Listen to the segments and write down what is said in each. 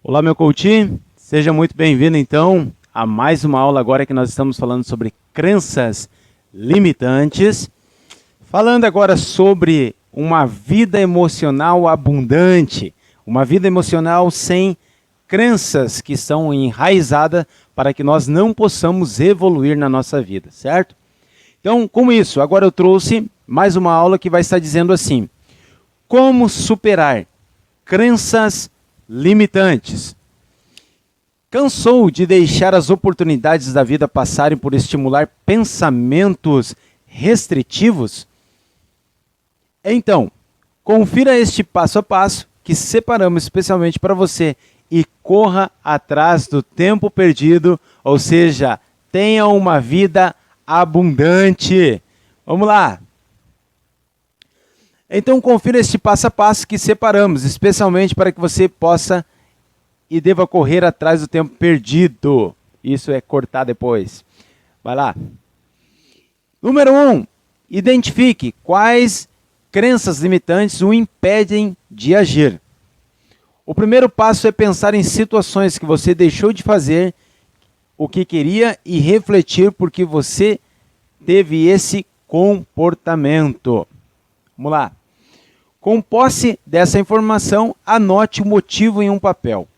Olá, meu coach, seja muito bem-vindo então a mais uma aula agora que nós estamos falando sobre crenças limitantes. Falando agora sobre uma vida emocional abundante, uma vida emocional sem crenças que estão enraizadas para que nós não possamos evoluir na nossa vida, certo? Então, com isso, agora eu trouxe mais uma aula que vai estar dizendo assim: como superar crenças limitantes. Cansou de deixar as oportunidades da vida passarem por estimular pensamentos restritivos? Então, confira este passo a passo que separamos especialmente para você e corra atrás do tempo perdido, ou seja, tenha uma vida abundante. Vamos lá! Então confira este passo a passo que separamos, especialmente para que você possa e deva correr atrás do tempo perdido. Isso é cortar depois. Vai lá. Número 1. Identifique quais crenças limitantes o impedem de agir. O primeiro passo é pensar em situações que você deixou de fazer o que queria e refletir por que você teve esse comportamento. Vamos lá. Com posse dessa informação, anote o motivo em um papel.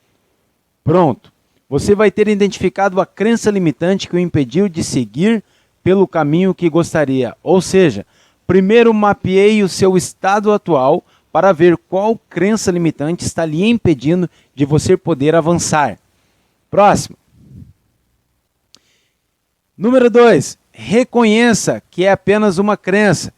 Pronto. Você vai ter identificado a crença limitante que o impediu de seguir pelo caminho que gostaria. Ou seja, primeiro mapeie o seu estado atual para ver qual crença limitante está lhe impedindo de você poder avançar. Próximo. Número 2. Reconheça que é apenas uma crença.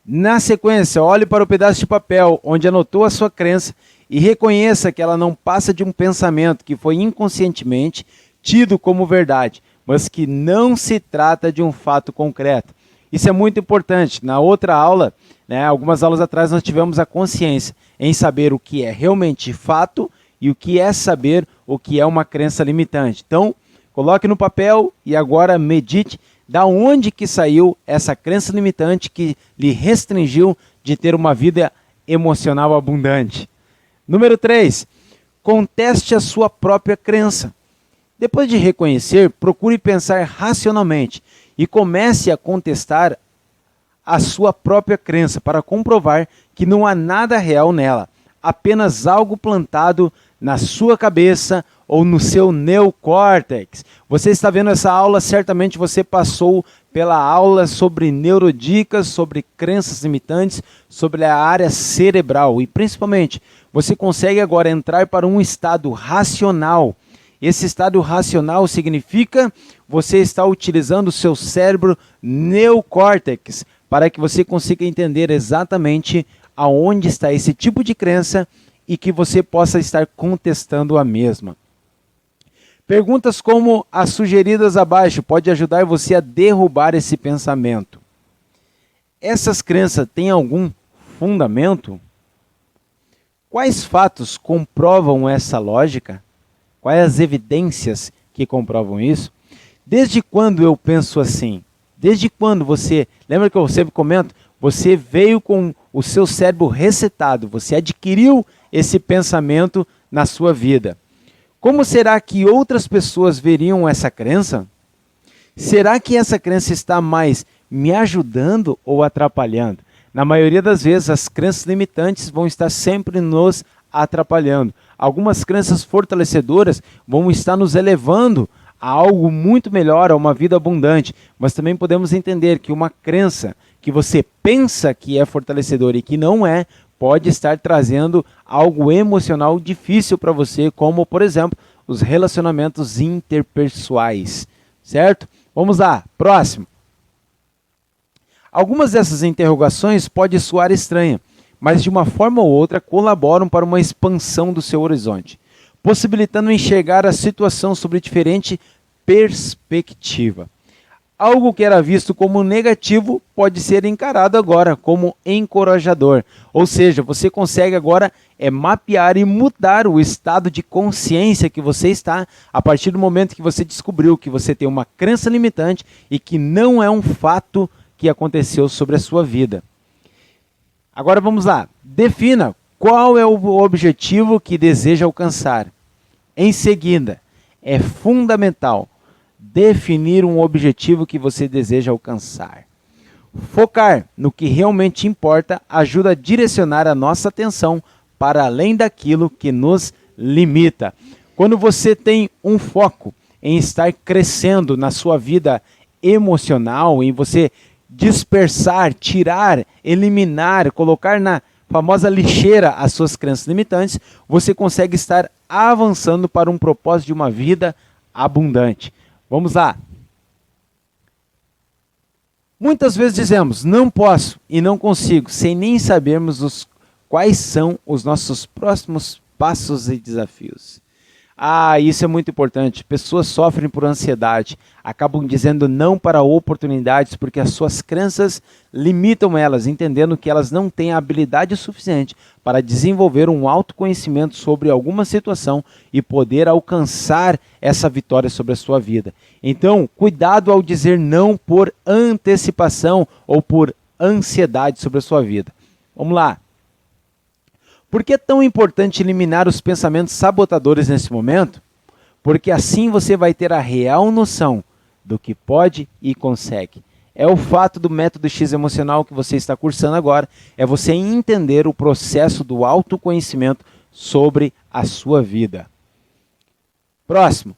Na sequência, olhe para o pedaço de papel onde anotou a sua crença e reconheça que ela não passa de um pensamento que foi inconscientemente tido como verdade, mas que não se trata de um fato concreto. Isso é muito importante. Na outra aula, algumas aulas atrás, nós tivemos a consciência em saber o que é realmente fato e o que é saber o que é uma crença limitante. Então, coloque no papel e agora medite da onde que saiu essa crença limitante que lhe restringiu de ter uma vida emocional abundante. Número 3. Conteste a sua própria crença. Depois de reconhecer, procure pensar racionalmente e comece a contestar a sua própria crença para comprovar que não há nada real nela, apenas algo plantado na sua cabeça ou no seu neocórtex. Você está vendo essa aula, certamente você passou pela aula sobre neurodicas, sobre crenças limitantes, sobre a área cerebral e principalmente você consegue agora entrar para um estado racional. Esse estado racional significa você está utilizando o seu cérebro neocórtex para que você consiga entender exatamente aonde está esse tipo de crença e que você possa estar contestando a mesma. Perguntas como as sugeridas abaixo podem ajudar você a derrubar esse pensamento. Essas crenças têm algum fundamento? Quais fatos comprovam essa lógica? Quais as evidências que comprovam isso? Desde quando eu penso assim? Desde quando você... Lembra que eu sempre comento? Você veio com o seu cérebro resetado, você adquiriu esse pensamento na sua vida. Como será que outras pessoas veriam essa crença? Será que essa crença está mais me ajudando ou atrapalhando? Na maioria das vezes, as crenças limitantes vão estar sempre nos atrapalhando. Algumas crenças fortalecedoras vão estar nos elevando a algo muito melhor, a uma vida abundante. Mas também podemos entender que uma crença que você pensa que é fortalecedora e que não é, pode estar trazendo algo emocional difícil para você, como, por exemplo, os relacionamentos interpessoais, certo? Vamos lá, próximo. Algumas dessas interrogações podem soar estranhas, mas de uma forma ou outra colaboram para uma expansão do seu horizonte, possibilitando enxergar a situação sob diferente perspectiva. Algo que era visto como negativo pode ser encarado agora como encorajador. Ou seja, você consegue agora mapear e mudar o estado de consciência que você está a partir do momento que você descobriu que você tem uma crença limitante e que não é um fato que aconteceu sobre a sua vida. Agora vamos lá. Defina qual é o objetivo que deseja alcançar. Em seguida, é fundamental definir um objetivo que você deseja alcançar. Focar no que realmente importa ajuda a direcionar a nossa atenção para além daquilo que nos limita. Quando você tem um foco em estar crescendo na sua vida emocional, em você dispersar, tirar, eliminar, colocar na famosa lixeira as suas crenças limitantes, você consegue estar avançando para um propósito de uma vida abundante. Vamos lá. Muitas vezes dizemos, não posso e não consigo, sem nem sabermos quais são os nossos próximos passos e desafios. Isso é muito importante. Pessoas sofrem por ansiedade, acabam dizendo não para oportunidades porque as suas crenças limitam elas, entendendo que elas não têm a habilidade suficiente para desenvolver um autoconhecimento sobre alguma situação e poder alcançar essa vitória sobre a sua vida. Então, cuidado ao dizer não por antecipação ou por ansiedade sobre a sua vida. Vamos lá. Por que é tão importante eliminar os pensamentos sabotadores nesse momento? Porque assim você vai ter a real noção do que pode e consegue. É o fato do método X emocional que você está cursando agora, é você entender o processo do autoconhecimento sobre a sua vida. Próximo.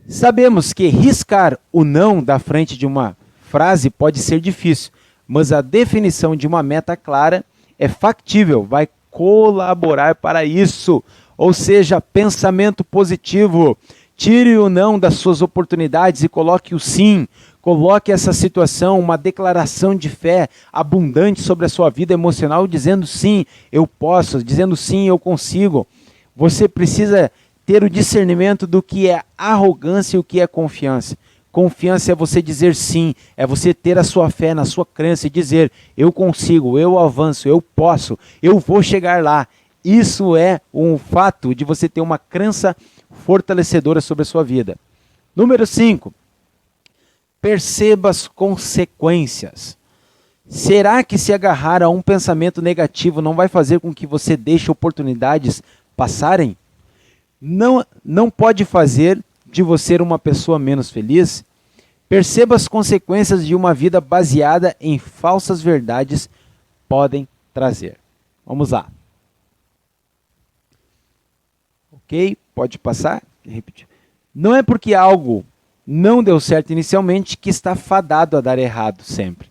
Sabemos que riscar o não da frente de uma frase pode ser difícil, mas a definição de uma meta clara é factível, vai colaborar para isso. Ou seja, pensamento positivo. Tire o não das suas oportunidades e coloque o sim. Coloque essa situação, uma declaração de fé abundante sobre a sua vida emocional, dizendo sim, eu posso, dizendo sim, eu consigo. Você precisa ter o discernimento do que é arrogância e o que é confiança. Confiança é você dizer sim, é você ter a sua fé na sua crença e dizer, eu consigo, eu avanço, eu posso, eu vou chegar lá. Isso é um fato de você ter uma crença fortalecedora sobre a sua vida. Número 5, perceba as consequências. Será que se agarrar a um pensamento negativo não vai fazer com que você deixe oportunidades passarem? Não pode fazer de você uma pessoa menos feliz? Perceba as consequências de uma vida baseada em falsas verdades podem trazer. Vamos lá. Ok? Pode passar? Repetir. Não é porque algo não deu certo inicialmente que está fadado a dar errado sempre.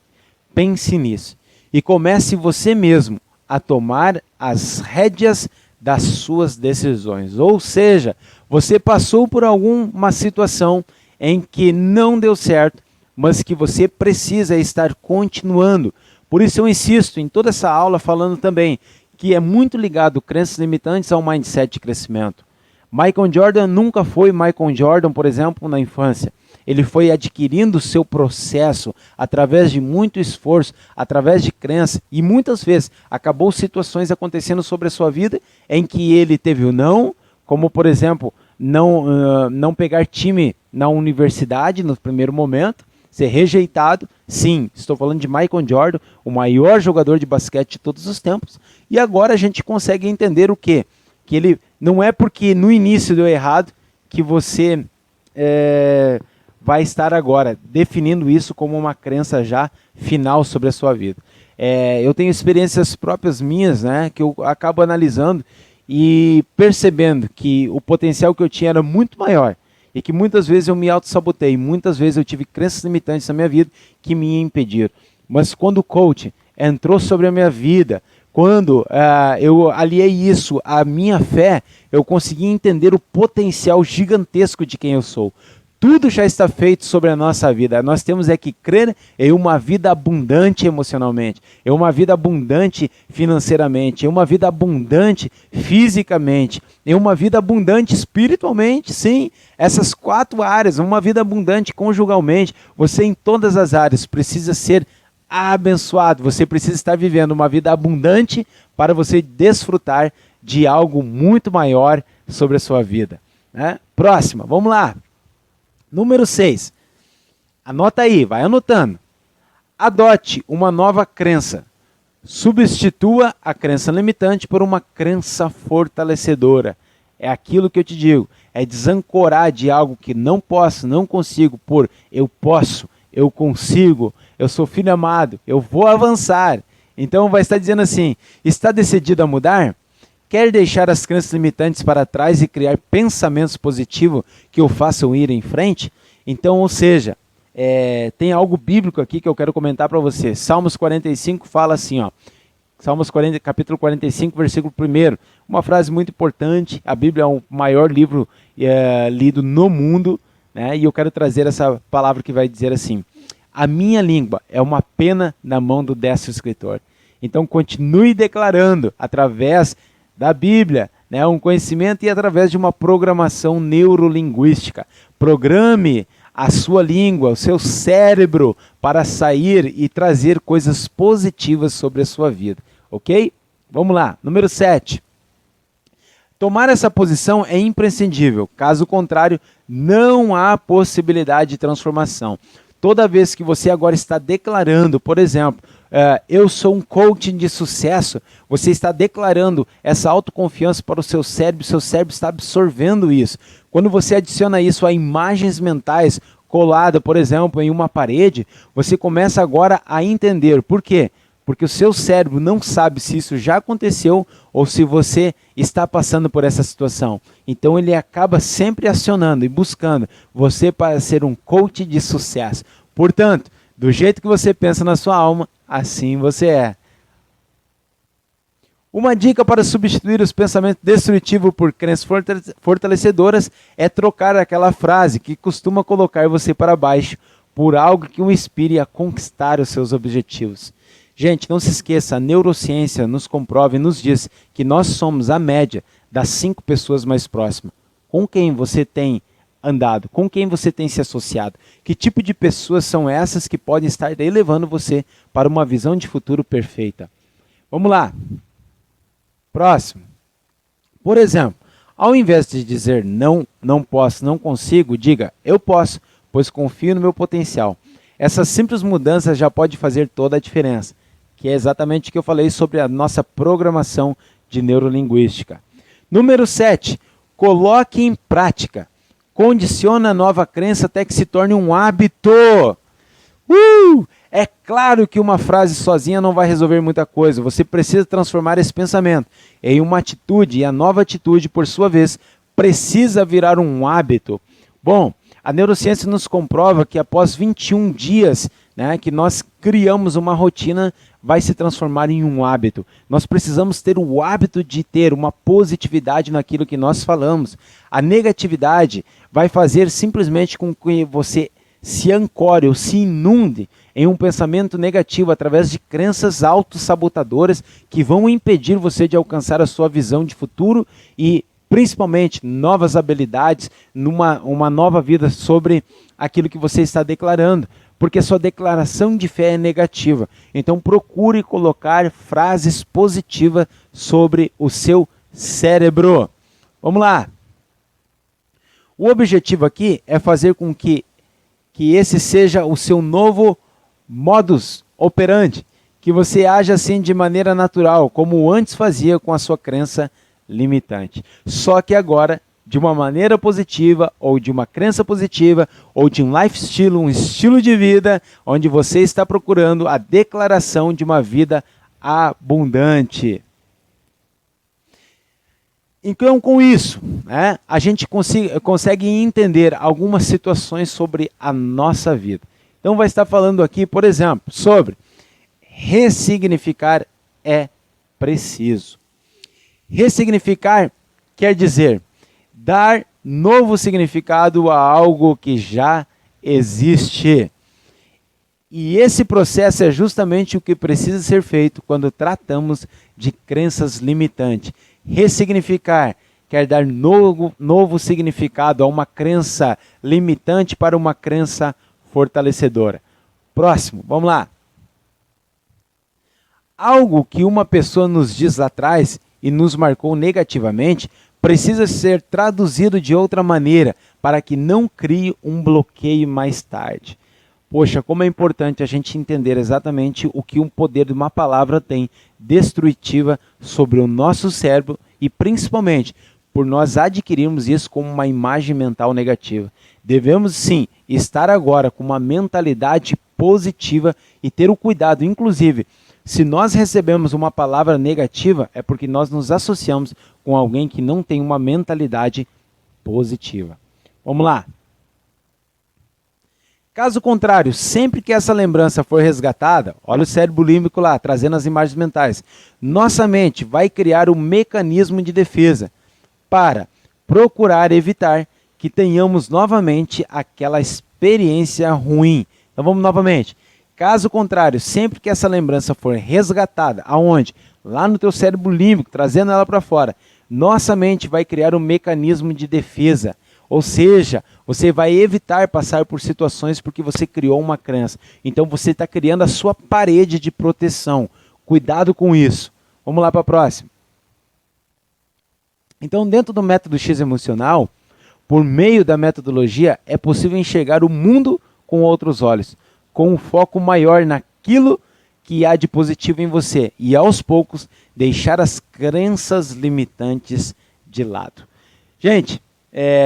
Pense nisso. E comece você mesmo a tomar as rédeas das suas decisões. Ou seja, você passou por alguma situação em que não deu certo, mas que você precisa estar continuando. Por isso eu insisto em toda essa aula falando também que é muito ligado crenças limitantes ao mindset de crescimento. Michael Jordan nunca foi Michael Jordan, por exemplo, na infância. Ele foi adquirindo o seu processo através de muito esforço, através de crença, e muitas vezes acabou situações acontecendo sobre a sua vida em que ele teve o não, como por exemplo, não pegar time na universidade no primeiro momento, ser rejeitado. Sim, estou falando de Michael Jordan, o maior jogador de basquete de todos os tempos, e agora a gente consegue entender o quê? Que ele não é porque no início deu errado que você vai estar agora definindo isso como uma crença já final sobre a sua vida. Eu tenho experiências próprias minhas, né, que eu acabo analisando e percebendo que o potencial que eu tinha era muito maior e que muitas vezes eu me auto-sabotei, muitas vezes eu tive crenças limitantes na minha vida que me impediram. Mas quando o coach entrou sobre a minha vida, quando eu aliei isso à minha fé, eu consegui entender o potencial gigantesco de quem eu sou. Tudo já está feito sobre a nossa vida. Nós temos que crer em uma vida abundante emocionalmente, em uma vida abundante financeiramente, em uma vida abundante fisicamente, em uma vida abundante espiritualmente, sim. Essas 4 áreas, uma vida abundante conjugalmente. Você em todas as áreas precisa ser abençoado. Você precisa estar vivendo uma vida abundante para você desfrutar de algo muito maior sobre a sua vida, né? Próxima, vamos lá. Número 6, anota aí, vai anotando. Adote uma nova crença. Substitua a crença limitante por uma crença fortalecedora. é aquilo que eu te digo, é desancorar de algo que não posso, não consigo, por eu posso, eu consigo, eu sou filho amado, eu vou avançar. Então vai estar dizendo assim, está decidido a mudar? Quer deixar as crenças limitantes para trás e criar pensamentos positivos que o façam ir em frente? Então, ou seja, tem algo bíblico aqui que eu quero comentar para você. Salmos 45 fala assim, ó, capítulo 45, versículo 1, uma frase muito importante. A Bíblia é o maior livro lido no mundo, né? E eu quero trazer essa palavra que vai dizer assim, a minha língua é uma pena na mão do destro escritor. Então continue declarando através da Bíblia, né, um conhecimento e através de uma programação neurolinguística. Programe a sua língua, o seu cérebro para sair e trazer coisas positivas sobre a sua vida, ok? Vamos lá, número 7. Tomar essa posição é imprescindível, caso contrário, não há possibilidade de transformação. Toda vez que você agora está declarando, por exemplo, eu sou um coaching de sucesso, você está declarando essa autoconfiança para o seu cérebro está absorvendo isso. Quando você adiciona isso a imagens mentais coladas, por exemplo, em uma parede, você começa agora a entender. Por quê? Porque o seu cérebro não sabe se isso já aconteceu ou se você está passando por essa situação. Então ele acaba sempre acionando e buscando você para ser um coach de sucesso. Portanto, do jeito que você pensa na sua alma, assim você é. Uma dica para substituir os pensamentos destrutivos por crenças fortalecedoras é trocar aquela frase que costuma colocar você para baixo por algo que o inspire a conquistar os seus objetivos. Gente, não se esqueça, a neurociência nos comprova e nos diz que nós somos a média das 5 pessoas mais próximas. Com quem você tem andado? Com quem você tem se associado? Que tipo de pessoas são essas que podem estar elevando você para uma visão de futuro perfeita? Vamos lá. Próximo. Por exemplo, ao invés de dizer não, não posso, não consigo, diga eu posso, pois confio no meu potencial. Essas simples mudanças já podem fazer toda a diferença, que é exatamente o que eu falei sobre a nossa programação de neurolinguística. Número 7, coloque em prática. Condiciona a nova crença até que se torne um hábito. É claro que uma frase sozinha não vai resolver muita coisa. Você precisa transformar esse pensamento em uma atitude, e a nova atitude, por sua vez, precisa virar um hábito. Bom, a neurociência nos comprova que após 21 dias, né, que nós criamos uma rotina, vai se transformar em um hábito. Nós precisamos ter o hábito de ter uma positividade naquilo que nós falamos. A negatividade vai fazer simplesmente com que você se ancore ou se inunde em um pensamento negativo através de crenças autossabotadoras que vão impedir você de alcançar a sua visão de futuro e principalmente novas habilidades, uma nova vida sobre aquilo que você está declarando, porque sua declaração de fé é negativa. Então procure colocar frases positivas sobre o seu cérebro. Vamos lá. O objetivo aqui é fazer com que esse seja o seu novo modus operandi, que você haja assim de maneira natural, como antes fazia com a sua crença limitante. Só que agora, de uma maneira positiva, ou de uma crença positiva, ou de um lifestyle, um estilo de vida, onde você está procurando a declaração de uma vida abundante. Então, com isso, né, a gente consegue entender algumas situações sobre a nossa vida. Então, vai estar falando aqui, por exemplo, sobre ressignificar é preciso. Ressignificar quer dizer dar novo significado a algo que já existe. E esse processo é justamente o que precisa ser feito quando tratamos de crenças limitantes. Ressignificar quer dar novo significado a uma crença limitante para uma crença fortalecedora. Próximo, vamos lá. Algo que uma pessoa nos diz lá atrás e nos marcou negativamente precisa ser traduzido de outra maneira para que não crie um bloqueio mais tarde. Poxa, como é importante a gente entender exatamente o que o poder de uma palavra tem destrutiva sobre o nosso cérebro e principalmente por nós adquirirmos isso como uma imagem mental negativa. Devemos sim estar agora com uma mentalidade positiva e ter o cuidado, inclusive, se nós recebemos uma palavra negativa, é porque nós nos associamos com alguém que não tem uma mentalidade positiva. Vamos lá. Caso contrário, sempre que essa lembrança for resgatada, olha o cérebro límbico lá, trazendo as imagens mentais, nossa mente vai criar um mecanismo de defesa para procurar evitar que tenhamos novamente aquela experiência ruim. Então vamos novamente. Caso contrário, sempre que essa lembrança for resgatada, aonde? Lá no teu cérebro límbico, trazendo ela para fora, nossa mente vai criar um mecanismo de defesa. Ou seja, você vai evitar passar por situações porque você criou uma crença. Então você está criando a sua parede de proteção. Cuidado com isso. Vamos lá para a próxima. Então, dentro do método X emocional, por meio da metodologia, é possível enxergar o mundo com outros olhos, com um foco maior naquilo que há de positivo em você e, aos poucos, deixar as crenças limitantes de lado. Gente,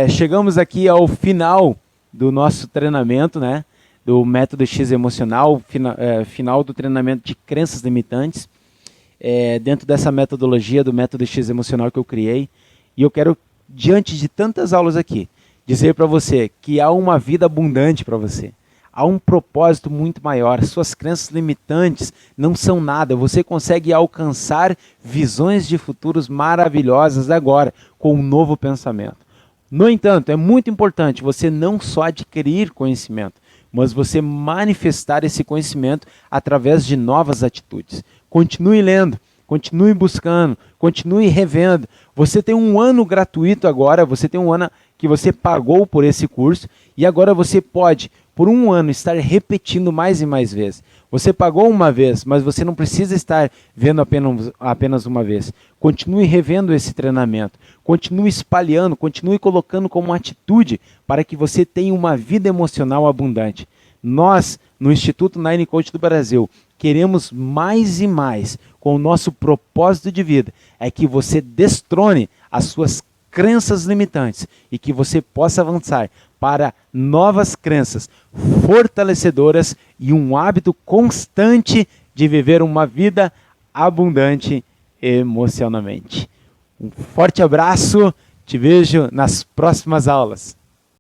chegamos aqui ao final do nosso treinamento, né, do método X emocional, final do treinamento de crenças limitantes, dentro dessa metodologia do método X emocional que eu criei. E eu quero, diante de tantas aulas aqui, dizer para você que há uma vida abundante para você. Há um propósito muito maior. Suas crenças limitantes não são nada. Você consegue alcançar visões de futuros maravilhosas agora, com um novo pensamento. No entanto, é muito importante você não só adquirir conhecimento, mas você manifestar esse conhecimento através de novas atitudes. Continue lendo, continue buscando, continue revendo. Você tem um ano gratuito agora, você tem um ano que você pagou por esse curso e agora você pode, por um ano, estar repetindo mais e mais vezes. Você pagou uma vez, mas você não precisa estar vendo apenas uma vez. Continue revendo esse treinamento, continue espalhando, continue colocando como atitude para que você tenha uma vida emocional abundante. Nós, no Instituto Nine Coach do Brasil, queremos mais e mais, com o nosso propósito de vida, é que você destrone as suas crenças limitantes e que você possa avançar para novas crenças fortalecedoras e um hábito constante de viver uma vida abundante emocionalmente. Um forte abraço, te vejo nas próximas aulas.